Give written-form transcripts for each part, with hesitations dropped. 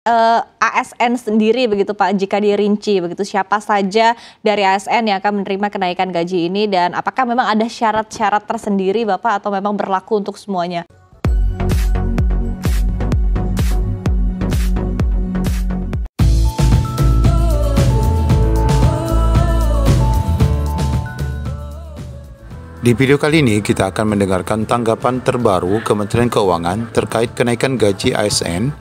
ASN sendiri begitu Pak, jika dirinci begitu, siapa saja dari ASN yang akan menerima kenaikan gaji ini dan apakah memang ada syarat-syarat tersendiri Bapak atau memang berlaku untuk semuanya? Di video kali ini kita akan mendengarkan tanggapan terbaru Kementerian Keuangan terkait kenaikan gaji ASN,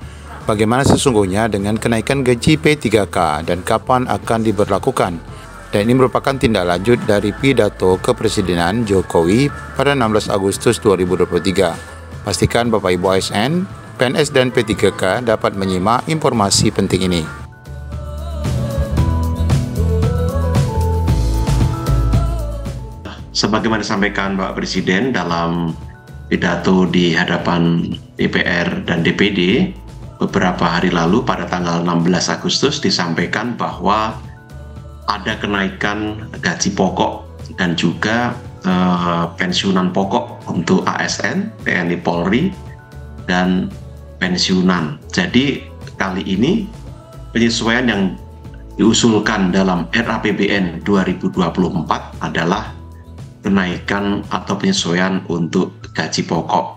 bagaimana sesungguhnya dengan kenaikan gaji P3K dan kapan akan diberlakukan. Dan ini merupakan tindak lanjut dari pidato kepresidenan Jokowi pada 16 Agustus 2023. Pastikan Bapak Ibu ASN, PNS dan P3K dapat menyimak informasi penting ini. Sebagaimana disampaikan Bapak Presiden dalam pidato di hadapan DPR dan DPD beberapa hari lalu pada tanggal 16 Agustus disampaikan bahwa ada kenaikan gaji pokok dan juga pensiunan pokok untuk ASN, TNI Polri, dan pensiunan. Jadi kali ini penyesuaian yang diusulkan dalam RAPBN 2024 adalah kenaikan atau penyesuaian untuk gaji pokok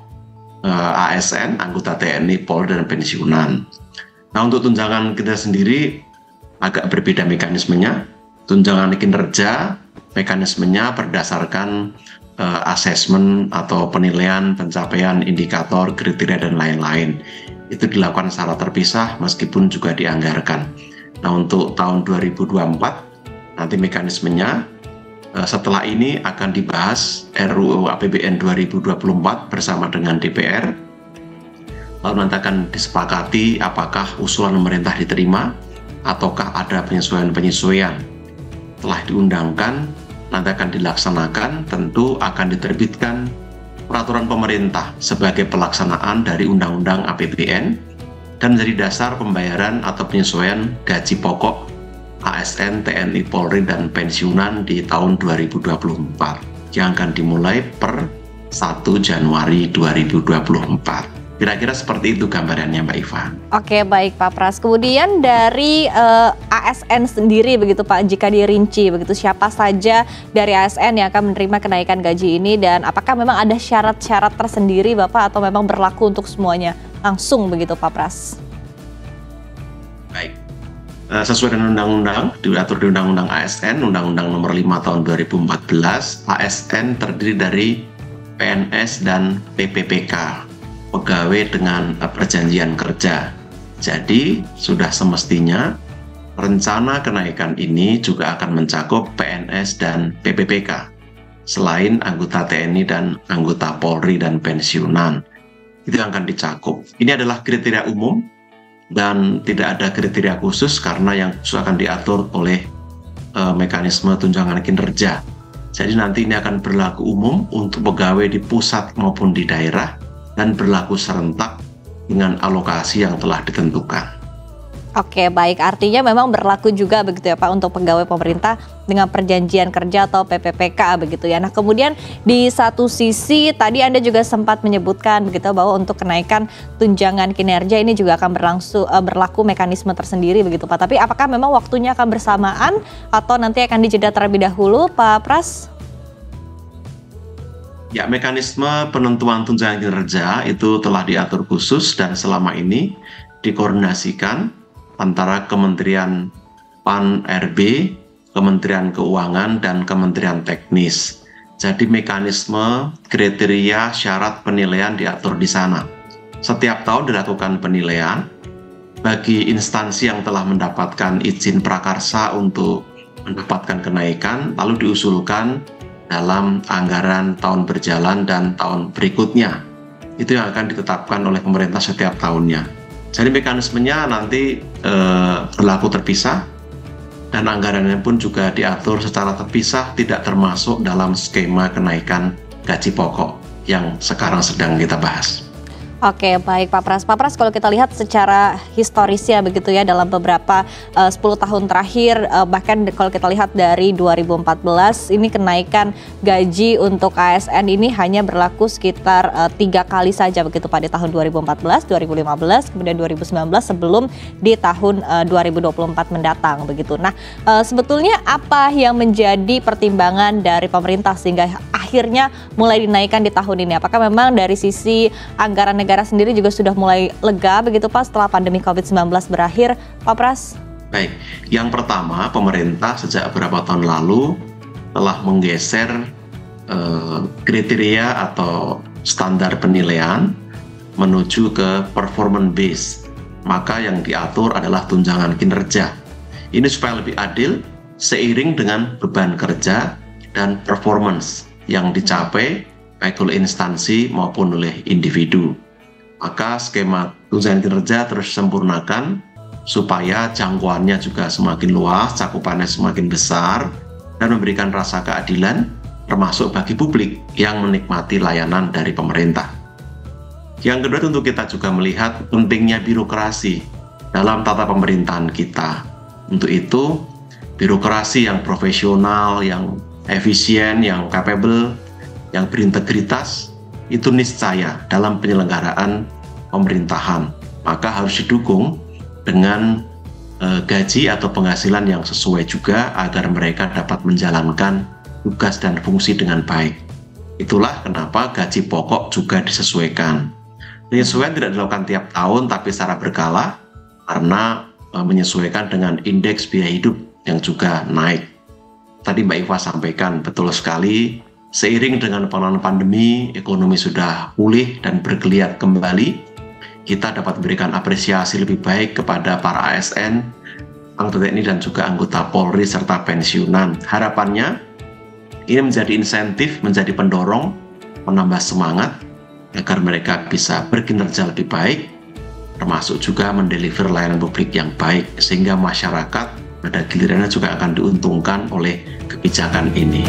ASN, anggota TNI, Polri, dan pensiunan. Nah, untuk tunjangan kita sendiri agak berbeda mekanismenya. Tunjangan kinerja, mekanismenya berdasarkan asesmen atau penilaian pencapaian indikator, kriteria, dan lain-lain. Itu dilakukan secara terpisah meskipun juga dianggarkan. Nah, untuk tahun 2024, nanti mekanismenya setelah ini akan dibahas RUU APBN 2024 bersama dengan DPR. Lalu nanti akan disepakati apakah usulan pemerintah diterima ataukah ada penyesuaian-penyesuaian. Setelah diundangkan, nanti akan dilaksanakan, tentu akan diterbitkan peraturan pemerintah sebagai pelaksanaan dari Undang-Undang APBN dan menjadi dasar pembayaran atau penyesuaian gaji pokok ASN, TNI, Polri, dan pensiunan di tahun 2024 yang akan dimulai per 1 Januari 2024. Kira-kira seperti itu gambarannya Mbak Iva. Oke, baik Pak Pras. Kemudian dari ASN sendiri begitu Pak, jika dirinci begitu, siapa saja dari ASN yang akan menerima kenaikan gaji ini dan apakah memang ada syarat-syarat tersendiri Bapak atau memang berlaku untuk semuanya langsung begitu Pak Pras? Baik. Sesuai dengan undang-undang, diatur di Undang-Undang ASN, Undang-Undang Nomor 5 Tahun 2014, ASN terdiri dari PNS dan PPPK, pegawai dengan perjanjian kerja. Jadi, sudah semestinya rencana kenaikan ini juga akan mencakup PNS dan PPPK, selain anggota TNI dan anggota Polri dan pensiunan. Itu yang akan dicakup. Ini adalah kriteria umum dan tidak ada kriteria khusus karena yang khusus akan diatur oleh mekanisme tunjangan kinerja. Jadi nanti ini akan berlaku umum untuk pegawai di pusat maupun di daerah dan berlaku serentak dengan alokasi yang telah ditentukan. Oke, baik. Artinya memang berlaku juga begitu ya Pak untuk pegawai pemerintah dengan perjanjian kerja atau PPPK begitu ya. Nah, kemudian di satu sisi tadi Anda juga sempat menyebutkan begitu bahwa untuk kenaikan tunjangan kinerja ini juga akan berlaku mekanisme tersendiri begitu Pak. Tapi apakah memang waktunya akan bersamaan atau nanti akan dijeda terlebih dahulu Pak Pras? Ya, mekanisme penentuan tunjangan kinerja itu telah diatur khusus dan selama ini dikoordinasikan antara Kementerian PAN-RB, Kementerian Keuangan, dan Kementerian Teknis. Jadi mekanisme, kriteria, syarat penilaian diatur di sana. Setiap tahun dilakukan penilaian bagi instansi yang telah mendapatkan izin prakarsa untuk mendapatkan kenaikan, lalu diusulkan dalam anggaran tahun berjalan dan tahun berikutnya. Itu yang akan ditetapkan oleh pemerintah setiap tahunnya. Jadi mekanismenya nanti berlaku terpisah dan anggarannya pun juga diatur secara terpisah, tidak termasuk dalam skema kenaikan gaji pokok yang sekarang sedang kita bahas. Oke, baik Pak Pras. Pak Pras, kalau kita lihat secara historisnya begitu ya dalam beberapa 10 tahun terakhir, bahkan kalau kita lihat dari 2014 ini kenaikan gaji untuk ASN ini hanya berlaku sekitar 3 kali saja begitu, pada tahun 2014, 2015, kemudian 2019 sebelum di tahun 2024 mendatang begitu. Nah, sebetulnya apa yang menjadi pertimbangan dari pemerintah sehingga akhirnya mulai dinaikkan di tahun ini? Apakah memang dari sisi anggaran negara sendiri juga sudah mulai lega begitu Pak setelah pandemi COVID-19 berakhir, Pak Pras? Baik, yang pertama pemerintah sejak beberapa tahun lalu telah menggeser kriteria atau standar penilaian menuju ke performance base. Maka yang diatur adalah tunjangan kinerja. Ini supaya lebih adil seiring dengan beban kerja dan performance yang dicapai baik oleh instansi maupun oleh individu. Maka skema tunjangan kinerja terus disempurnakan supaya jangkauannya juga semakin luas, cakupannya semakin besar, dan memberikan rasa keadilan termasuk bagi publik yang menikmati layanan dari pemerintah. Yang kedua, tentu kita juga melihat pentingnya birokrasi dalam tata pemerintahan kita. Untuk itu, birokrasi yang profesional, yang efisien, yang capable, yang berintegritas, itu niscaya dalam penyelenggaraan pemerintahan. Maka harus didukung dengan gaji atau penghasilan yang sesuai juga agar mereka dapat menjalankan tugas dan fungsi dengan baik. Itulah kenapa gaji pokok juga disesuaikan. Penyesuaian tidak dilakukan tiap tahun tapi secara berkala karena menyesuaikan dengan indeks biaya hidup yang juga naik. Tadi Mbak Iva sampaikan betul sekali, seiring dengan penanganan pandemi, ekonomi sudah pulih dan bergeliat kembali. Kita dapat memberikan apresiasi lebih baik kepada para ASN, anggota TNI dan juga anggota Polri serta pensiunan. Harapannya ini menjadi insentif, menjadi pendorong, menambah semangat agar mereka bisa berkinerja lebih baik, termasuk juga mendeliver layanan publik yang baik, sehingga masyarakat pada gilirannya juga akan diuntungkan oleh kebijakan ini.